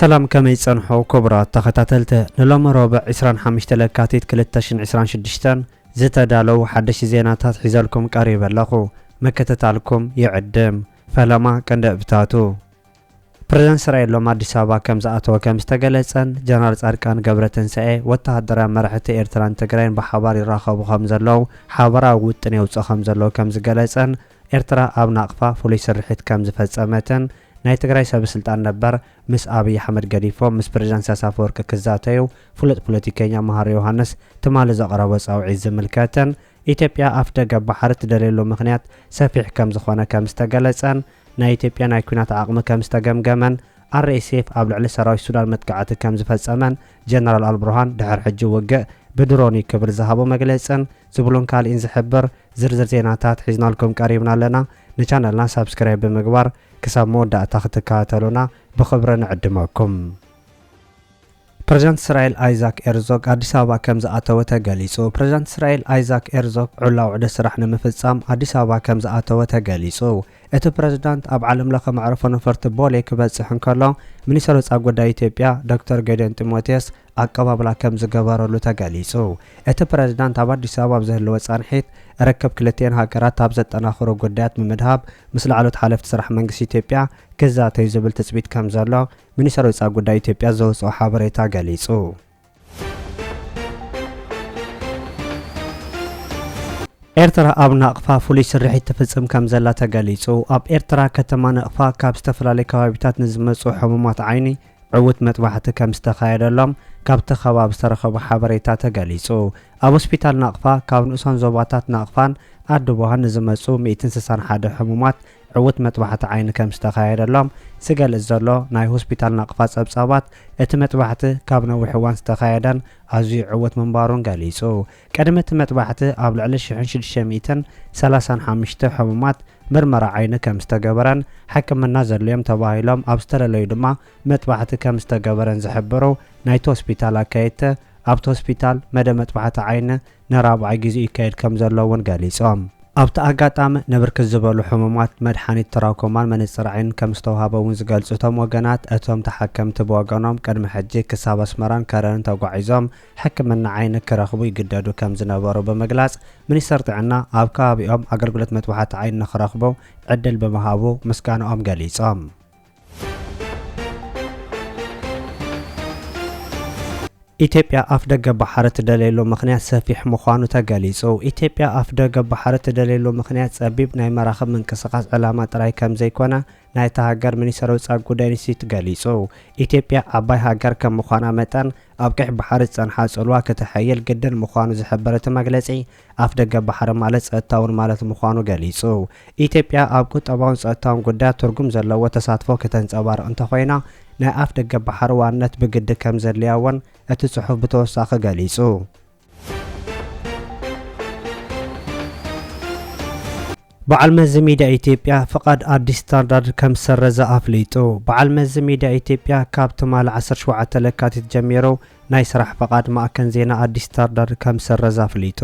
سلام كما يصنحو كبرات تختاتلته نلوم ربع 25 لكاتيت 2026 زتدالو حدش زيناتات حزالكم قريب لخو مكتتالكم يعدم فلما كندبتاتو برزنت اسرائيل لوم አዲስ አበባ ከምዛአተው ከምስተገለጸን ጀነራል ጻድቃን ገብረትንሳኤ ወታደራዊ መራሕቲ ኤርትራን ትግራይን በሓባር ይራኸቡ ከምዘለው ሓበራዊ ውጥን የውጽእ ከምዘለው ከምዝገለጸን ኤርትራ ኣብ ናቅፋ ፍሉይ ስርሒት ከምዝፈጸመትን ናይ ትግራይ ሰበስልጣን ነበር ምስ አብይ አሕመድ ገዲፎ ምስ ፕሬዝዳንት ኢሳያስ አፈወርቂ ክዛተዩ ፍሉጥ ፖለቲከኛ መሃር ዮሐንስ ትማል ዘቀረበ ጻውዒት ዝምልከተን ኢትዮጵያ ኣፍደገ ባሕሪ ትደልየሉ ምኽንያት ሰፊሕ ከም ዝኾነ ከምዝተገለጸን ናይ ኢትዮጵያ ናይ ኩናት ዓቕሚ ከምዝተገምገመን RSF ኣብ ልዕሊ ሰራዊት ሱዳን መጥቃዕቲ ከምዝፈጸመን ጀነራል አልብርሃን ድሕሪ ሕጂ ውግእ ብድሮን ክብል ዝሃቦ መግለጽን ዝብሉን ካልእን ዝሕብር ዝርዝር ዜናታት ሒዝናልኩም ቀሪብና ኣለና ንቻናልና ሰብስክራይብ ብምግባር ክሳብ መወዳእታ ክትከታተሉና ብኽብሪ ንዕድመኩም ፕሬዝዳንት እስራኤል አይዛክ ኤርዞግ አዲስ አበባ ከምዝኣተወ ተገሊጹ ፕሬዝዳንት እስራኤል አይዛክ ኤርዞግ ዑላው ዕደ ስራሕ ንምፍጻም አዲስ አበባ ከምዝኣተወ ተገሊጹ እቲ ፕሬዝዳንት ኣብ ዓለም ለኸ መዕረፎ ነፈርቲ ቦሌ ክበጽሕ እንከሎ ሚኒስትር ወጻኢ ጉዳይ ኢትዮጵያ ዶክተር ጌዲዮን ጢሞቴዎስ ኣቀባብላ ከም ዝገበረሉ ተገሊጹ እቲ ፕሬዝዳንት ኣብ አዲስ አበባ ዝህልዎ ጻንሒት ረከብ ክልቴን ሃገራት ኣብ ዘጠናኽሩ ጉዳያት ብምድሃብ ምስ ላዕሎት ሓለፍቲ ስራሕ መንግስቲ ኢትዮጵያ ክዛተዩ ዝብል ትጽቢት ከም ዘሎ ሚኒስትር ወጻኢ ጉዳይ ኢትዮጵያ ዘውጽኦ ሓበሬታ ገሊጹ ኤርትራ ኣብ ናቅፋ ፍሉይ ስርሒት ትፍጽም ከም ዘላ ተገሊጹ ኣብ ኤርትራ ከተማ ናቅፋ ካብ ዝተፈላለዩ ከባቢታት ንዝመጹ ሕሙማት ዓይኒ ዕውት መጥባሕቲ ከም ዝተኻየደሎም ካብቲ ከባቢ ዝተረኸበ ሓበሬታ ተገሊጹ ኣብ ሆስፒታል ናቅፋ ካብ ንእሶን ዞባታት ናቅፋን ኣዲ ቦሃን ንዝመጹ 161 ሕሙማት ዕውት መጥባሕቲ ዓይኒ ከም ዝተኻየደሎም ዝገልጽ ዘሎ ናይ ሆስፒታል ናቅፋ ጸብጻባት እቲ መጥባሕቲ ካብ ነዊሕ እዋን ዝተኻየደን ኣዝዩ ዕውት ምንባሩን ገሊጹ ቀድሚ እቲ መጥባሕቲ ኣብ ልዕሊ 1635 ሕሙማት ምርመራ ዓይኒ ከም ዝተገበረን ሕክምና ዘድልዮም ተባሂሎም ኣብ ዝተለለዩ ድማ መጥባሕቲ ከም ዝተገበረን ዝሕብሩ ናይቲ ሆስፒታል ኣካየድቲ ኣብቲ ሆስፒታል መደ መጥባሕቲ ዓይኒ ንራብዓይ ግዜ ይካየድ ከም ዘለውን ገሊጾም ኣብቲ ኣጋጣሚ ንብርክት ዝበሉ ሕሙማት መድሓኒት ተራኮማን መነጽር ዓይኒ ከም ዝተዋሃበ እውን ዝገልጹ እቶም ወገናት እቶም ተሓከምቲ ብወገኖም ቅድሚ ሕጂ ክሳብ ኣስመራን ከረንን ተጓዒዞም ሕክምና ዓይኒ ክረኽቡ ይግደዱ ከም ዝነበሩ ብምግላጽ ሚኒስትር ጥዕና ኣብ ከባቢኦም ኣገልግሎት መጥባሕቲ ዓይኒ ንኽረኽቡ ዕድል ብምሃቡ ምስጋንኦም ገሊጾም ኢትዮጵያ ኣፍደገ ባሕሪ ትደልየሉ ምኽንያት ሰፊሕ ምዃኑ ተገሊጹ ኢትዮጵያ ኣፍደገ ባሕሪ ትደልየሉ ምኽንያት ጸቢብ ናይ መራኸቢ ምንቅስቓስ ዕላማ ጥራይ ከም ዘይኮነ ናይቲ ሃገር ሚኒስትር ወጻኢ ጉዳይ ንሲት ገሊጹ ኢትዮጵያ ዓባይ ሃገር ከም ምዃና መጠን ኣብ ቅሕ ባሕሪ ዝጸንሓ ጽልዋ ክትሐይል ግድን ምዃኑ ዝሕብር እቲ መግለጺ ኣፍደገ ባሕሪ ማለት ጸጥታውን ማለት ምዃኑ ገሊጹ ኢትዮጵያ ኣብ ቁጠባውን ጸጥታውን ጉዳያት ትርጉም ዘለዎ ተሳትፎ ከተንጸባርቕ እንተኾይና ናይ ኣፍደገ ባሕሪ ዋነት ብግዲ ከም ዘድልያውን እቲ ጽሑፍ ብተወሳኺ ገሊጹ በዓል መዚ ሚድያ ኢትዮጵያ ፍቃድ አዲስ ስታንዳርድ ከም ሰረዘ ኣፍሊጡ በዓል መዚ ሚድያ ኢትዮጵያ ካብ ትማል 17 ለካቲት ጀሚሩ ናይ ስራሕ ፍቃድ ማእከን ዜና አዲስ ስታንዳርድ ከም ሰረዘ ኣፍሊጡ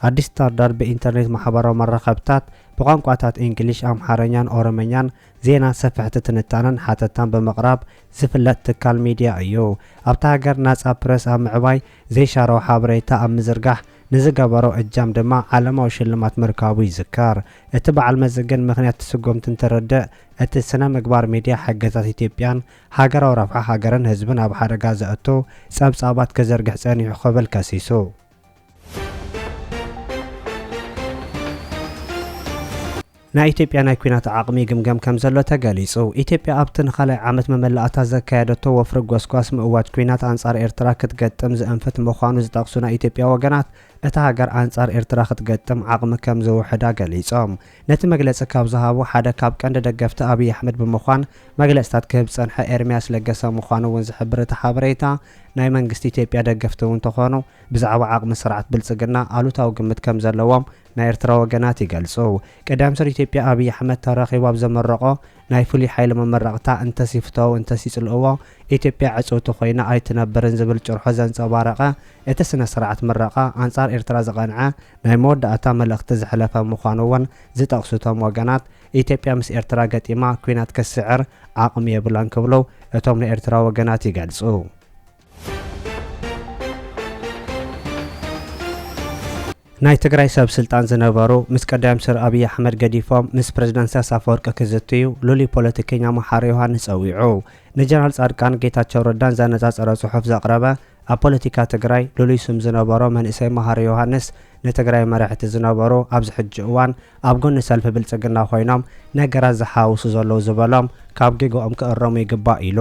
አዲስ ስታንዳርድ ብኢንተርኔት ማሕበራዊ መራኸብታት ብቋንቋታት እንግሊሽ ኣምሓርኛን ኦሮምኛን ዜና ሰፊሕቲ ትንታነን ሓተታን ብምቕራብ ዝፍለጥ ትካል ሚድያ እዩ ኣብታ ሃገር ናጻ ፕረስ ኣብ ምዕባይ ዘይሻረው ሓበሬታ ኣብ ምዝርጋሕ ንዝገበሮ እጃም ድማ ዓለማዊ ሽልማት ምርካቡ ይዝከር እቲ በዓል መዚ ግን ምኽንያት ትስጎምቲ እንትርድእ እቲ ስነ ምግባር ሚድያ ሓገዛት ኢትዮጵያን ሃገራዊ ረብሓ ሃገርን ህዝብን ኣብ ሓደጋ ዘእቱ ጸብጻባት ክዘርግሕ ጸኒሑ ክብል ከሲሱ ናይ ኢትዮጵያ ናይ ኩናት ዓቕሚ ግምገም ከም ዘሎ ተገሊጹ ኢትዮጵያ ኣብቲ ንኻልኣይ ዓመት መመላእታ ዘካየደቶ ወፍሪ ጎስጓስ ምእዋጅ ኩናት ኣንጻር ኤርትራ ክትገጥም ዝእንፍት ምዃኑ ዝጠቕሱ ናይ ኢትዮጵያ ወገናት እታ ሃገር ኣንጻር ኤርትራ ክትገጥም ዓቕሚ ከም ዝውሕዳ ገሊጾም ነቲ መግለጺ ካብ ዝሃቡ ሓደ ካብ ቀንዲ ደገፍቲ አብይ አሕመድ ብምዃን መግለጽታት ክህብ ጸንሐ ኤርምያስ ለገሰ ምዃኑ እውን ዝሕብር እቲ ሓበሬታ ናይ መንግስቲ ኢትዮጵያ ደገፍቲ እውን ተኾኑ ብዛዕባ ዓቕሚ ስርዓት ብልጽግና ኣሉታዊ ግምት ከም ዘለዎም ናይ ኤርትራ ወገናት ይገልጹ ቀዳም ሰር ኢትዮጵያ አብይ አሕመድ ተራኺቡ ኣብ ዘመረቆ ናይ ፍሉይ ሓይሊ መመረቕታ እንተሲፍተው እንተሲጽልእዎ ኢትዮጵያ ዕጽውቲ ኮይና ኣይትነበርን ዝብል ጭርሖ ዘንጸባረቐ እቲ ስነ ስርዓት ምረቓ ኣንጻር ኤርትራ ዘቐንዐ ናይ መወዳእታ መልእኽቲ ዝሕለፈ ምዃኑ እውን ዝጠቕሱቶም ወገናት ኢትዮጵያ ምስ ኤርትራ ገጢማ ኩናት ከስዕር ዓቕሚ የብላን ክብለው እቶም ናይ ኤርትራ ወገናት ይገልጹ። ናይ ትግራይ ሰብ ስልጣን ዝነበሩ ምስ ቀዳም ሰር አብይ አሕመድ ገዲፎም ምስ ፕሬዝዳንት ኢሳያስ አፈወርቂ ክዝትዩ ሉሊ ፖለቲከኛ መሓሪ ዮሃንስ ፀዊዑ ንጀነራል ጻድቃን ጌታቸው ረዳን ዘነጻጸረ ጽሑፍ ዘቕረበ ኣብ ፖለቲካ ትግራይ ሉሊ ስም ዝነበሮ መንእሰይ መሓሪ ዮሃንስ ንትግራይ መራሕቲ ዝነበሩ ኣብዚ ሕጂ እዋን ኣብ ጎኒ ሰልፊ ብልጽግና ኮይኖም ነገራት ዝሓውሱ ዘለዉ ዝበሎም ካብ ጌጎኦም ክእረሙ ይግባእ ኢሉ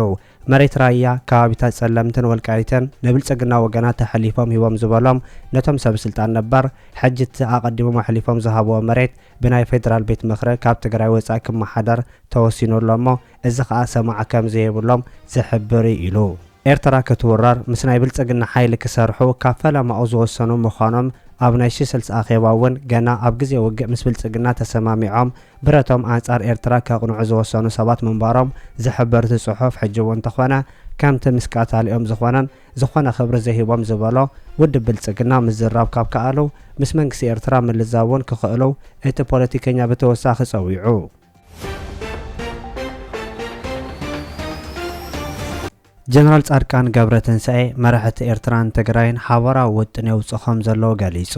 መሬት ራያ ከባቢታት ጸለምትን ወልቃይትን ንብልጽግና ወገናት ተሓሊፎም ሂቦም ዝበሎም ነቶም ሰብ ስልጣን ነበር ሕጂ ኣቐዲሞም ኣሕሊፎም ዝሃብዎ መሬት ብናይ ፌደራል ቤት ምኽሪ ካብ ትግራይ ወጻኢ ክመሓደር ተወሲኑሎሞ እዚ ከዓ ሰማዕ ከም ዘይብሎም ዝሕብር ኢሉ ኤርትራ ክትውረር ምስ ናይ ብልጽግና ሓይሊ ክሰርሑ ካብ ፈለማኡ ዝወሰኑ ምዃኖም ኣብ ናይ ሽስልስ ኣኼባ እውን ገና ኣብ ግዜ ውግእ ምስ ብልጽግና ተሰማሚዖም ብረቶም ኣንጻር ኤርትራ ከቕንዑ ዝወሰኑ ሰባት ምንባሮም ዝሕበር እቲ ጽሑፍ ሕጂ እውን እንተኾነ ከምቲ ምስቃታሊኦም ዝኾነ ክብሪ ዘሂቦም ዝበሎ ውድብ ብልጽግና ምዝራብ ካብ ከኣሉ ምስ መንግስቲ ኤርትራ ምልዛውን ክኽእሉ እቲ ፖለቲከኛ ብተወሳኺ ፀዊዑ ጀነራል ጻድቃን ገብረትንሳኤ መራሕቲ ኤርትራን ትግራይን ሓበራዊ ውጥን የውጽኾም ዘለዎ ገሊጹ።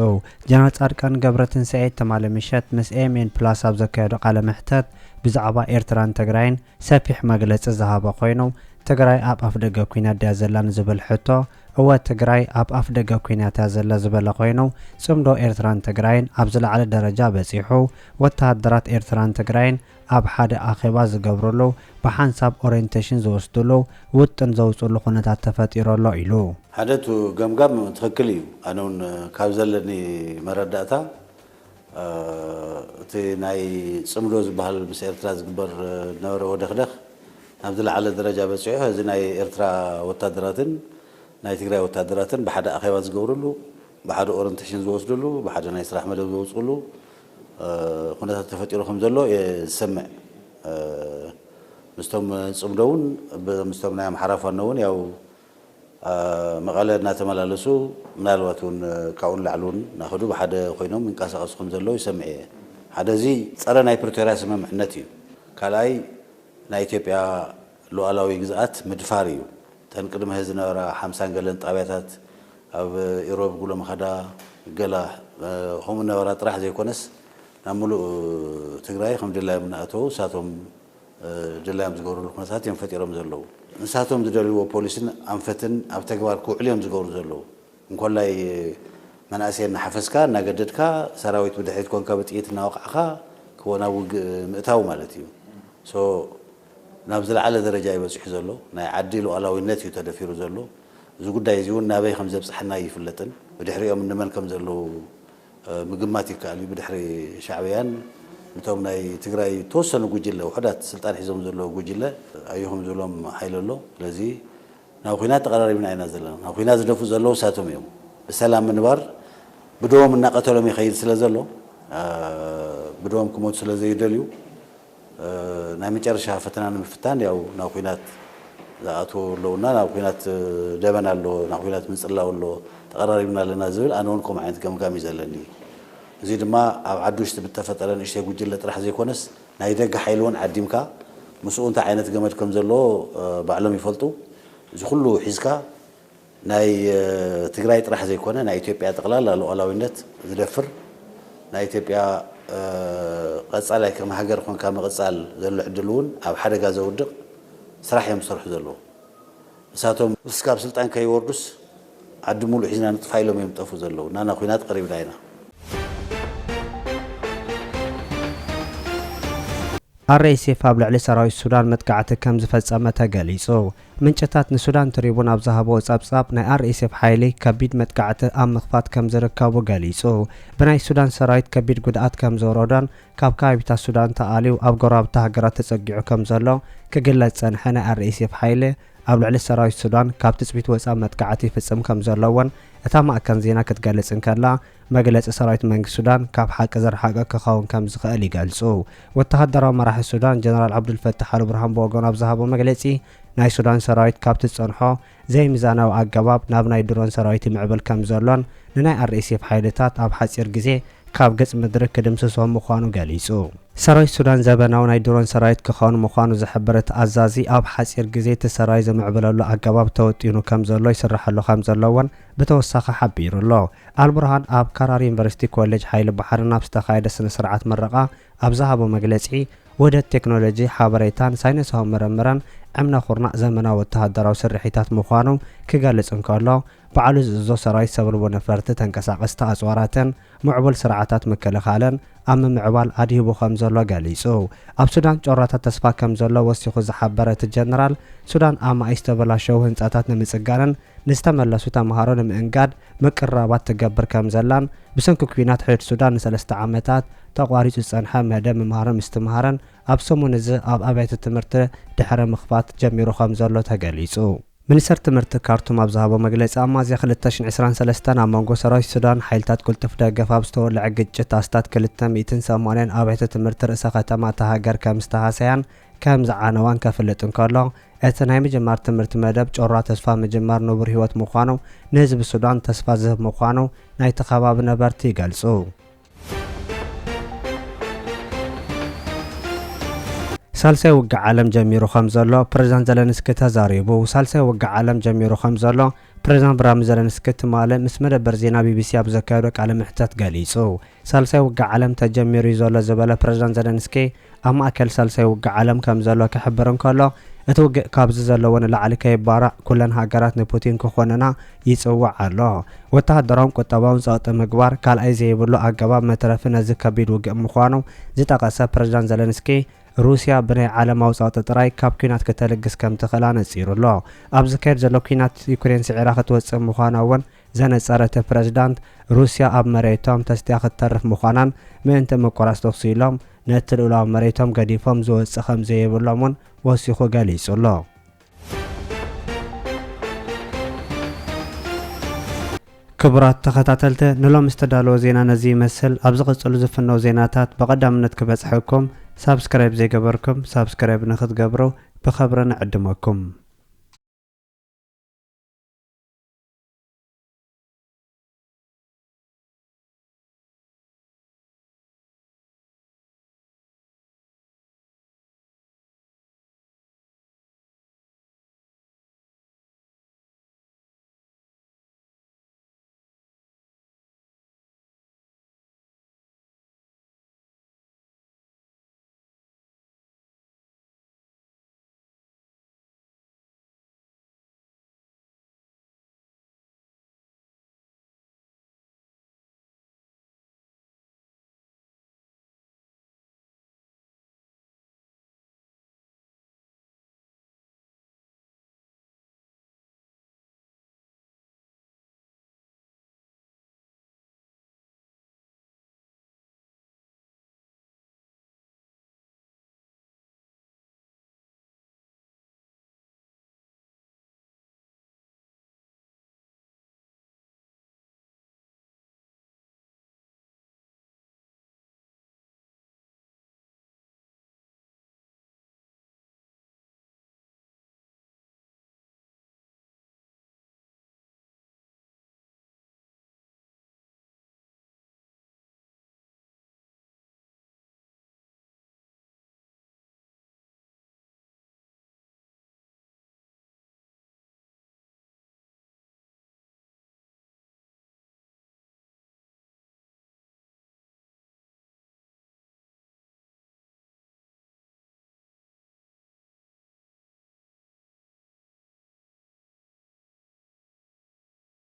ጀነራል ጻድቃን ገብረትንሳኤ ተማለ ምሸት ምስ ኤኤምኤን ፕላስ ኣብ ዘካየዱ ቃለ መሕተት ብዛዕባ ኤርትራን ትግራይን ሰፊሕ መግለጺ ዝሃበ ኮይኑ ትግራይ ኣብ ኣፍ ደገ ኩናት ድያ ዘላ ንዝብል ሕቶ እወ ትግራይ ኣብ ኣፍ ደገ ኩናት እያ ዘላ ዝበለ ኮይኑ ጽምዶ ኤርትራን ትግራይን ኣብ ዝለዓለ ደረጃ በጺሑ ወተሃደራት ኤርትራን ትግራይን ኣብ ሓደ ኣኼባ ዝገብርሉ ብሓንሳብ ኦሪየንቴሽን ዝወስድሉ ውጥን ዘውፅሉ ኩነታት ተፈጢሮሎ ኢሉ ሓደቱ ገምጋም ትኽክል እዩ ኣነ እውን ካብ ዘለኒ መረዳእታ እቲ ናይ ጽምዶ ዝበሃል ምስ ኤርትራ ዝግበር ነበረ ወደኽደኽ ናብ ዝለዓለ ደረጃ በጺሑ እዚ ናይ ኤርትራ ወታደራትን ናይ ትግራይ ወታደራትን ብሓደ ኣኼባ ዝገብርሉ ብሓደ ኦሪየንቴሽን ዝወስድሉ ብሓደ ናይ ስራሕ መደብ ዝወፅሉ ኩነታት ተፈጢሩ ከም ዘሎ የሰምዕ ምስቶም ጽምዶውን ምስቶም ናይ ኣምሓራ ፋኖ እውን ያው መቐለ እናተመላለሱ ምናልባት እውን ካብኡን ላዕሉን ናኸዱ ብሓደ ኮይኖም ይንቀሳቐሱ ከም ዘሎ ይሰምዕ እየ ሓደ እዚ ፀረ ናይ ፕሪቶርያ ስምምዕነት እዩ ካልኣይ ናይ ኢትዮጵያ ሉዓላዊ ግዝኣት ምድፋር እዩ ተንቅድመ ዝነበራ 50 ገለን ጣብያታት ኣብ ኢሮብ ጉሎ መኸዳ ገላ ሆም ነበራ ጥራሕ ዘይኮነስ ናብ ሙሉእ ትግራይ ከም ድላዮም እናእተው ንሳቶም ድላዮም ዝገብርሉ ኩነታት እዮም ፈጢሮም ዘለዉ ንሳቶም ዝደልይዎ ፖሊስን ኣንፈትን ኣብ ተግባር ክውዕል እዮም ዝገብሩ ዘለዉ እንኮላይ መናእሰይ እናሓፈስካ እናገደድካ ሰራዊት ብድሕሪት ኮንካ ብጥይት እናወቕዕኻ ክወና ውግእ ምእታው ማለት እዩ ናብ ዝለዓለ ደረጃ ይበጽሑ ዘሎ ናይ ዓዲ ሉዓላዊነት እዩ ተደፊሩ ዘሎ እዚ ጉዳይ እዚ እውን ናበይ ከም ዘብጽሕና ይፍለጥን ብድሕሪኦም ንመን ከም ዘለዉ ምግማት ይከኣል እዩ ብድሕሪ ሻዕብያን ነቶም ናይ ትግራይ ተወሰኑ ጉጅለ ውሕዳት ስልጣን ሒዞም ዘለዉ ጉጅለ ኣይኹም ዝብሎም ሓይሊ ኣሎ ስለዚ ናብ ኩናት ተቐራሪብና ኢና ዘለና ናብ ኩናት ዝደፉ ዘለዉ ሳቶም እዮም ብሰላም ምንባር ብደቦም እናቐተሎም ይኸይድ ስለ ዘሎ ብደቦም ክሞቱ ስለ ዘይደልዩ ናይ መጨረሻ ፈተና ንምፍታን ያው ናብ ኩናት ዝኣትዉ ኣለውና ናብ ኩናት ደበና ኣሎ ናብ ኩናት ምንጽላው ኣሎ ተቐራሪብና ኣለና ዝብል ኣነ እውን ከምኡ ዓይነት ገምጋም እዩ ዘለኒ እዚ ድማ ኣብ ዓዲ ውሽጢ ብተፈጠረ ንእሽተይ ጉጅለ ጥራሕ ዘይኮነስ ናይ ደገ ሓይሊ እውን ዓዲምካ ምስኡ እንታይ ዓይነት ገመድ ከም ዘለዎ ባዕሎም ይፈልጡ እዚ ኩሉ ሒዝካ ናይ ትግራይ ጥራሕ ዘይኮነ ናይ ኢትዮጵያ ጠቕላላ ሉዓላዊነት ዝደፍር ናይ ኢትዮጵያ ቀጻላይ ከም ሃገር ኮንካ መቕጻል ዘሎ ዕድል እውን ኣብ ሓደጋ ዘውድቕ ስራሕ እዮም ዝሰርሑ ዘለዉ ንሳቶም እስካብ ስልጣን ከይወርዱስ ዓዲ ሙሉእ ሒዝና ንጥፋ ኢሎም እዮም ጠፉ ዘለዉ ናና ኩናት ቀሪብና ኢና RSF ኣብ ልዕሊ ሰራዊት ሱዳን መጥቃዕቲ ከም ዝፈጸመ ተገሊጹ ምንጭታት ንሱዳን ትሪቡን ኣብ ዝሃበዎ ጸብጻብ ናይ RSF ሓይሊ ከቢድ መጥቃዕቲ ኣብ ምኽፋት ከም ዝርከቡ ገሊጹ ብናይ ሱዳን ሰራዊት ከቢድ ጉድኣት ከም ዘወረዶን ካብ ከባቢታት ሱዳን ተኣልዩ ኣብ ጎረባብቲ ሃገራት ተጸጊዑ ከም ዘሎ ክግለጽ ጸንሐ ናይ RSF ሓይሊ ኣብ ልዕሊ ሰራዊት ሱዳን ካብ ትጽቢት ወጻኢ መጥቃዕቲ ይፍጽም ከም ዘለዎን እታ ማእከል ዜና ክትገልጽ እንከላ መግለጽ ሰራዊት መንግስት ሱዳን ካብ ሓቂ ዘርሓቀ ክኸውን ከም ዝኽእል ይገልጹ። ወተሃደራዊ መራሒ ሱዳን ጀነራል ዓብዱልፈታሕ አልቡርሃን ብወገኑ ኣብ ዝሃቦ መግለጺ ናይ ሱዳን ሰራዊት ካብቲ ጸንሖ ዘይሚዛናዊ ኣገባብ ናብ ናይ ድሮን ሰራዊት ይምዕብል ከም ዘሎን ንናይ RSF ሓይልታት ኣብ ሓጺር ግዜ ካብ ገጽ ምድሪ ክድምስሶም ምዃኑ ገሊጹ። ሰራዊት ሱዳን ዘበናዊ ናይ ድሮን ሰራዊት ክኸውን ምዃኑ ዝሕብር ኣዛዚ ኣብ ሓጺር ግዜ እቲ ሰራዊት ዘምዕብለሉ ኣገባብ ተወጢኑ ከም ዘሎ ይስራሐሉ ከም ዘለዎን ብተወሳኺ ሓቢሩ ኣሎ። አልቡርሃን ኣብ ካራሪ ዩኒቨርሲቲ ኮሌጅ ሓይሊ ባሕሪ ናብ ዝተኻየደ ስነ ስርዓት ምረቓ ኣብ ዝሃቦ መግለጺ ወደት ቴክኖሎጂ ሓበሬታን ሳይንሳዊ ምርምርን ዕምነ ኩርናዕ ዘመናዊ ወተሃደራዊ ስርሒታት ምዃኑ ክገልጽ እንከሎ በዓሉ ዝእዞ ሰራዊት ሰብልቦ ነፈርቲ ተንቀሳቐስቲ ኣጽዋራትን ምዕቡል ስርዓታት ምክልኻልን ኣብ ምምዕባል ኣድሂቡ ከም ዘሎ ገሊጹ። ኣብ ሱዳን ጮራታት ተስፋ ከም ዘሎ ወሲኹ ዝሓበረ እቲ ጀነራል ሱዳን ኣብ ማይ ዝተበላሸው ህንጻታት ንምጽጋንን ንዝተመለሱ ተምሃሮ ንምእንጋድ ምቅራባት ትገብር ከም ዘላን ብሰንኪ ኩናት ሕድ ሱዳን ን3 ዓመታት ተቋሪጹ ዝጸንሐ መደብ ምምሃርን ምስትምሃርን ኣብ ሰሙን እዚ ኣብ ኣብያተ ትምህርቲ ድሕረ ምኽፋት ጀሚሩ ከም ዘሎ ተገሊጹ። ሚኒስትር ትምህርቲ ካርቱም ኣብ ዝሃቦ መግለጺ ኣብ ሚያዝያ 2023 ኣብ መንጎ ሰራዊት ሱዳን ሓይልታት ቁልጥፍ ደገፍ ኣብ ዝተወልዐ ግጭት ኣስታት 280 ኣብያተ ትምህርቲ ርእሰ ከተማ እታ ሃገር ከም ዝተሃሰያን ከም ዝዓነዋን ከፍልጥ እንከሎ እቲ ናይ ምጅማር ትምህርቲ መደብ ጮራ ተስፋ ምጅማር ንቡር ህይወት ምዃኑ ንህዝቢ ሱዳን ተስፋ ዝህብ ምዃኑ ናይቲ ከባቢ ነበርቲ ይገልጹ። ሳልሳይ ውግዕ ዓለም ጀሚሩ ከም ዘሎ ፕሬዝዳንት ዘለንስኪ ተዛሪቡ። ሳልሳይ ውግዕ ዓለም ጀሚሩ ከም ዘሎ ፕሬዝዳንት ብራሚ ዘለንስኪ ትማለ ምስ መደበር ዜና ቢቢሲ ኣብ ዘካየዶ ቃለ ምሕተት ገሊጹ። ሳልሳይ ውግዕ ዓለም ተጀሚሩ ዘሎ ዝበለ ፕሬዝዳንት ዘለንስኪ ኣብ ማእከል ሳልሳይ ውግዕ ዓለም ከም ዘሎ ክሕብር እንከሎ እቲ ውግእ ካብዚ ዘለዎ ንላዕሊ ከይባራዕ ኩለን ሃገራት ንፑቲን ክኾንና ይጽዋዕ ኣሎ። ወተሃደራውን ቁጠባውን ጸቕጢ ምግባር ካልኣይ ዘይብሉ ኣገባብ መትረፊ ነዚ ከቢድ ውግእ ምዃኑ ዝጠቐሰ ፕሬዝዳንት ዘለንስኪ ሩስያ ብናይ ዓለማዊ ጸቕጢ ጥራይ ካብ ኩናት ክትልግስ ከም ትኽእል ነጺሩ ኣሎ። ኣብ ዝካየድ ዘሎ ኩናት ዩክሬን ስዒራ ክትወጽእ ምዃና እውን ዘነጸረ እቲ ፕሬዝዳንት ሩስያ ኣብ መሬቶም ተስትያ ክትተርፍ ምዃናን ምእንቲ ምቁራስ ተኽሲ ኢሎም ነቲ ልኡላዊ መሬቶም ገዲፎም ዝወጽእ ከም ዘይብሎም እውን ወሲኹ ገሊጹ ኣሎ። ክቡራት ተኸታተልቲ ንሎም ዝተዳለወ ዜና ነዚ ይመስል። ኣብ ዝቕጽሉ ዝፍነው ዜናታት ብቐዳምነት ክበጽሐኩም ሳብስክራይብ ዘይገበርኩም ሳብስክራይብ ንኽትገብሩ ብኸብሪ ንዕድመኩም።